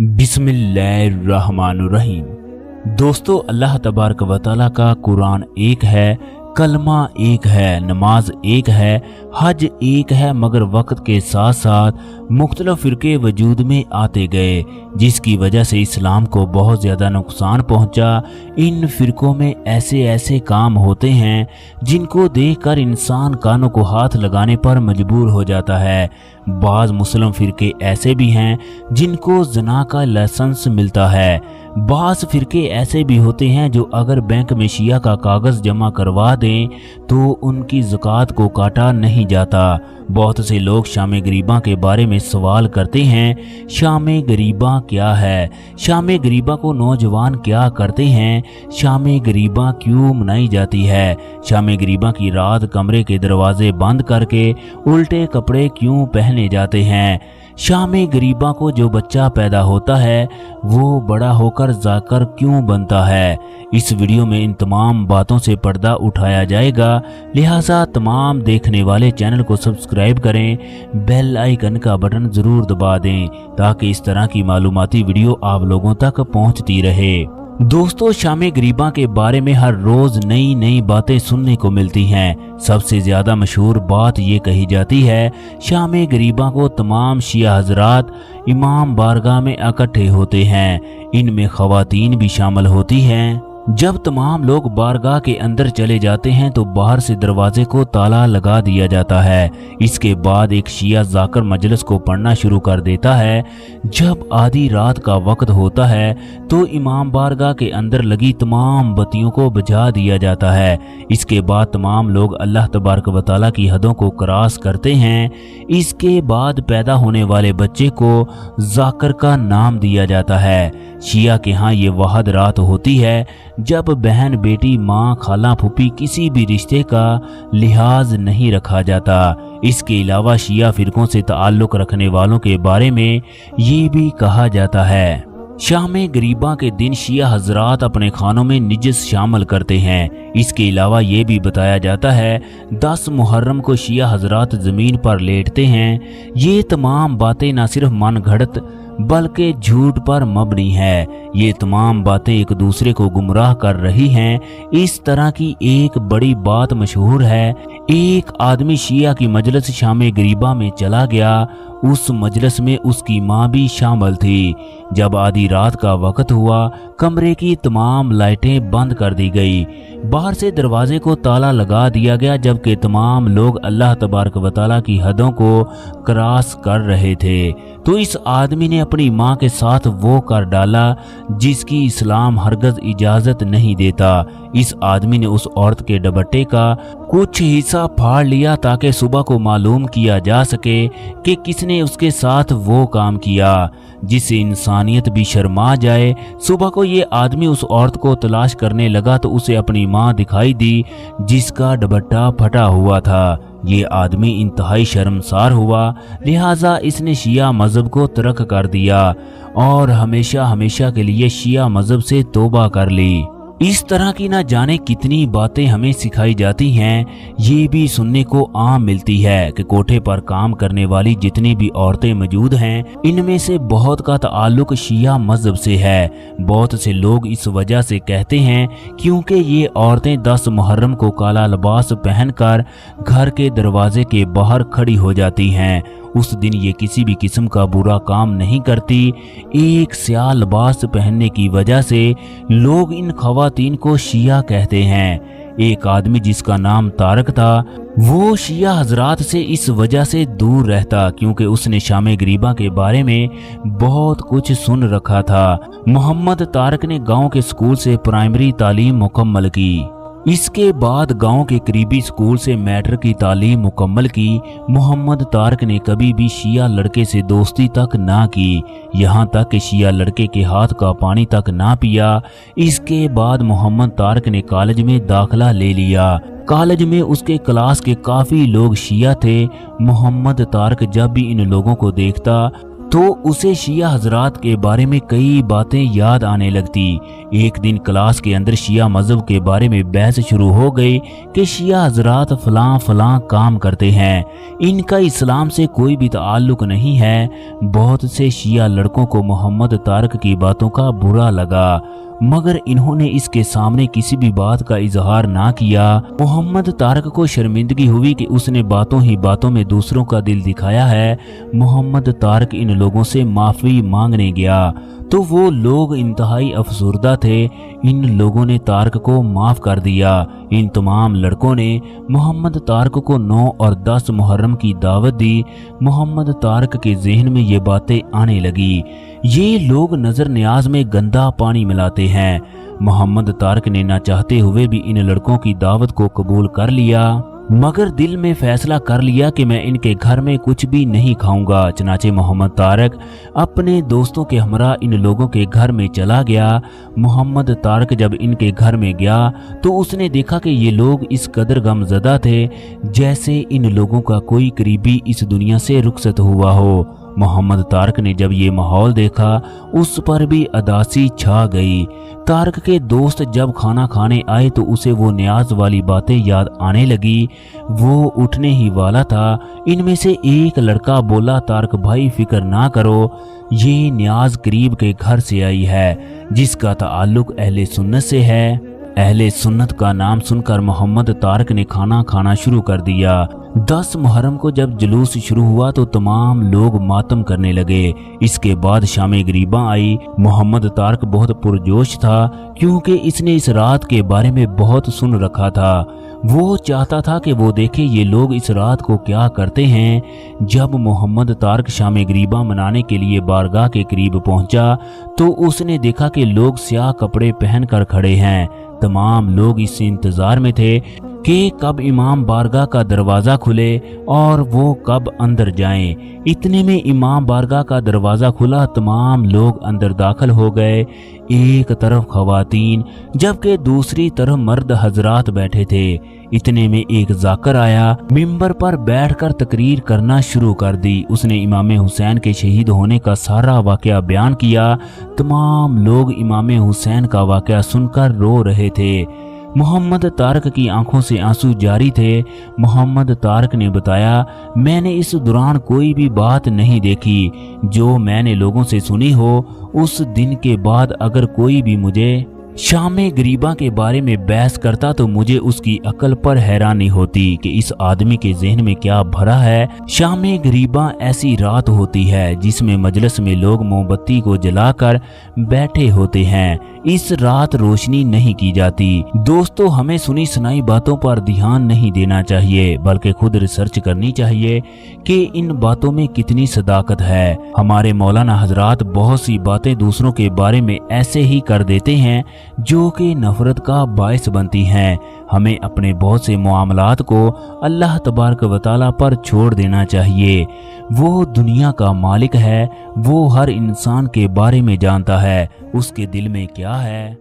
बिस्मिल्लाहिर्रहमानुर्रहीम। दोस्तों, अल्लाह तबारक व तआला का कुरान एक है, कलमा एक है, नमाज एक है, हज एक है, मगर वक्त के साथ साथ मुख्तलिफ फ़िरके वजूद में आते गए, जिसकी वजह से इस्लाम को बहुत ज़्यादा नुकसान पहुंचा। इन फ़िरकों में ऐसे ऐसे काम होते हैं जिनको देखकर इंसान कानों को हाथ लगाने पर मजबूर हो जाता है। बाज़ मुस्लिम फ़िरके ऐसे भी हैं जिनको ज़ना का लाइसेंस मिलता है। बाज़ फ़िरके ऐसे भी होते हैं जो अगर बैंक में शिया का कागज़ जमा करवा दें तो उनकी ज़कात को काटा नहीं जाता। बहुत से लोग शाम गरीबा के बारे में सवाल करते हैं, शाम गरीबा क्या है? शाम गरीबा को नौजवान क्या करते हैं? शाम गरीबा क्यों मनाई जाती है? शाम गरीबा की रात कमरे के दरवाजे बंद करके उल्टे कपड़े क्यों पहने जाते हैं? शाम गरीबा को जो बच्चा पैदा होता है वो बड़ा होकर जाकर क्यों बनता है? इस वीडियो में इन तमाम बातों से पर्दा उठाया जाएगा, लिहाजा तमाम देखने वाले चैनल को सब्सक्राइब करें, बेल आइकन का बटन ज़रूर दबा दें ताकि इस तरह की मालूमाती वीडियो आप लोगों तक पहुंचती रहे। दोस्तों, शाम गरीबा के बारे में हर रोज नई नई बातें सुनने को मिलती हैं। सबसे ज्यादा मशहूर बात ये कही जाती है, शाम गरीबा को तमाम शिया हजरात इमाम बारगाह में इकट्ठे होते हैं। इनमें खवातीन भी शामिल होती हैं। जब तमाम लोग बारगाह के अंदर चले जाते हैं तो बाहर से दरवाजे को ताला लगा दिया जाता है। इसके बाद एक शिया जाकर मजलिस को पढ़ना शुरू कर देता है। जब आधी रात का वक्त होता है तो इमाम बारगाह के अंदर लगी तमाम बत्तियों को बुझा दिया जाता है। इसके बाद तमाम लोग अल्लाह तबारक व तआला की हदों को क्रॉस करते हैं। इसके बाद पैदा होने वाले बच्चे को जाकर का नाम दिया जाता है। शिया के यहाँ ये वाहद रात होती है जब बहन, बेटी, माँ, खाला, फूफी किसी भी रिश्ते का लिहाज नहीं रखा जाता। इसके अलावा शिया फिरकों से ताल्लुक़ रखने वालों के बारे में ये भी कहा जाता है, शाम गरीबा के दिन शिया हजरात अपने खानों में निजस शामिल करते हैं। इसके अलावा ये भी बताया जाता है 10 मुहर्रम को शिया हजरात ज़मीन पर लेटते हैं। ये तमाम बातें न सिर्फ मन घड़त बल्कि झूठ पर मबनी है। ये तमाम बातें एक दूसरे को गुमराह कर रही हैं। इस तरह की एक बड़ी बात मशहूर है, एक आदमी शिया की मजलिस शाम गरीबा में चला गया। उस मजलिस में उसकी माँ भी शामिल थी। जब आधी रात का वक्त हुआ, कमरे की तमाम लाइटें बंद कर दी गई, बाहर से दरवाजे को ताला लगा दिया गया, जबकि तमाम लोग अल्लाह तबारक व तआला की हदों को क्रॉस कर रहे थे। तो इस आदमी ने अपनी माँ के साथ वो कर डाला जिसकी इस्लाम हरगज इजाज़त नहीं देता। इस आदमी ने उस औरत के दुपट्टे का कुछ हिस्सा फाड़ लिया ताकि सुबह को मालूम किया जा सके कि किसने उसके साथ वो काम किया, जिससे इंसानियत भी शर्मा जाए। सुबह को ये आदमी उस औरत को तलाश करने लगा तो उसे अपनी माँ दिखाई दी जिसका दुपट्टा फटा हुआ था। ये आदमी इंतहाई शर्मसार हुआ, लिहाजा इसने शिया मजहब को तर्क कर दिया और हमेशा हमेशा के लिए शिया मजहब से तौबा कर ली। इस तरह की ना जाने कितनी बातें हमें सिखाई जाती हैं। ये भी सुनने को आम मिलती है कि कोठे पर काम करने वाली जितनी भी औरतें मौजूद हैं, इनमें से बहुत का ताल्लुक शिया मजहब से है। बहुत से लोग इस वजह से कहते हैं क्योंकि ये औरतें 10 मुहर्रम को काला लिबास पहनकर घर के दरवाजे के बाहर खड़ी हो जाती हैं। उस दिन ये किसी भी किस्म का बुरा काम नहीं करती। एक स्याह लिबास पहनने की वजह से लोग इन खवातीन को शिया कहते हैं। एक आदमी जिसका नाम तारक था, वो शिया हजरात से इस वजह से दूर रहता क्योंकि उसने शाम गरीबा के बारे में बहुत कुछ सुन रखा था। मोहम्मद तारक ने गांव के स्कूल से प्राइमरी तालीम मुकम्मल की। इसके बाद गांव के करीबी स्कूल से मैट्रिक की तालीम मुकम्मल की। मोहम्मद तारक ने कभी भी शिया लड़के से दोस्ती तक ना की, यहाँ तक कि शिया लड़के के हाथ का पानी तक ना पिया। इसके बाद मोहम्मद तारक ने कॉलेज में दाखिला ले लिया। कॉलेज में उसके क्लास के काफ़ी लोग शिया थे। मोहम्मद तारक जब भी इन लोगों को देखता तो उसे शिया हजरात के बारे में कई बातें याद आने लगती। एक दिन क्लास के अंदर शिया मजहब के बारे में बहस शुरू हो गई कि शिया हजरात फलां फलां काम करते हैं, इनका इस्लाम से कोई भी ताल्लुक नहीं है। बहुत से शिया लड़कों को मोहम्मद तारिक की बातों का बुरा लगा, मगर इन्होंने इसके सामने किसी भी बात का इजहार ना किया। मोहम्मद तारिक को शर्मिंदगी हुई कि उसने बातों ही बातों में दूसरों का दिल दिखाया है। मोहम्मद तारिक इन लोगों से माफ़ी मांगने गया तो वो लोग इंतहाई अफसुर्दा थे। इन लोगों ने तारिक को माफ़ कर दिया। इन तमाम लड़कों ने मोहम्मद तारिक को 9 और 10 मुहर्रम की दावत दी। मोहम्मद तारिक के जहन में ये बातें आने लगी, ये लोग नजर न्याज में गंदा पानी मिलाते हैं। मोहम्मद तारिक ने ना चाहते हुए भी इन लड़कों की दावत को कबूल कर लिया, मगर दिल में फैसला कर लिया कि मैं इनके घर में कुछ भी नहीं खाऊंगा। चनाचे मोहम्मद तारिक अपने दोस्तों के हमरा इन लोगों के घर में चला गया। मोहम्मद तारिक जब इनके घर में गया तो उसने देखा कि ये लोग इस कदर गमज़दा थे जैसे इन लोगों का कोई करीबी इस दुनिया से रुखसत हुआ हो। मोहम्मद तारिक ने जब ये माहौल देखा उस पर भी अदासी छा गई। तारिक के दोस्त जब खाना खाने आए तो उसे वो न्याज वाली बातें याद आने लगी। वो उठने ही वाला था, इनमें से एक लड़का बोला, तारिक भाई फिक्र ना करो, ये न्याज करीब के घर से आई है जिसका ताल्लुक अहले सुन्नत से है। अहले सुन्नत का नाम सुनकर मोहम्मद तारिक ने खाना खाना शुरू कर दिया। 10 मुहर्रम को जब जुलूस शुरू हुआ तो तमाम लोग मातम करने लगे। इसके बाद शामे गरीबा आई। मोहम्मद तारिक बहुत पुरजोश था क्योंकि इसने इस रात के बारे में बहुत सुन रखा था। वो चाहता था कि वो देखे ये लोग इस रात को क्या करते हैं। जब मोहम्मद तारिक शामे गरीबा मनाने के लिए बारगाह के करीब पहुंचा तो उसने देखा कि लोग स्याह कपड़े पहनकर खड़े हैं। तमाम लोग इस इंतजार में थे कि कब इमाम बारगाह का दरवाज़ा खुले और वो कब अंदर जाएं। इतने में इमाम बारगाह का दरवाज़ा खुला, तमाम लोग अंदर दाखिल हो गए। एक तरफ खवातीन जबकि दूसरी तरफ मर्द हजरात बैठे थे। इतने में एक जाकर आया, मिंबर पर बैठकर तकरीर करना शुरू कर दी। उसने इमाम हुसैन के शहीद होने का सारा वाकया बयान किया। तमाम लोग इमाम हुसैन का वाकया सुनकर रो रहे थे। मोहम्मद तारिक की आंखों से आंसू जारी थे। मोहम्मद तारिक ने बताया, मैंने इस दौरान कोई भी बात नहीं देखी जो मैंने लोगों से सुनी हो। उस दिन के बाद अगर कोई भी मुझे शामे गरीबा के बारे में बहस करता तो मुझे उसकी अकल पर हैरानी होती कि इस आदमी के जहन में क्या भरा है। शामे गरीबा ऐसी रात होती है जिसमें मजलिस में लोग मोमबत्ती को जलाकर बैठे होते हैं। इस रात रोशनी नहीं की जाती। दोस्तों, हमें सुनी सुनाई बातों पर ध्यान नहीं देना चाहिए बल्कि खुद रिसर्च करनी चाहिए कि इन बातों में कितनी सदाकत है। हमारे मौलाना हजरात बहुत सी बातें दूसरों के बारे में ऐसे ही कर देते हैं जो कि नफरत का बायस बनती हैं। हमें अपने बहुत से मामलात को अल्लाह तबारक व तआला पर छोड़ देना चाहिए। वो दुनिया का मालिक है, वो हर इंसान के बारे में जानता है उसके दिल में क्या है।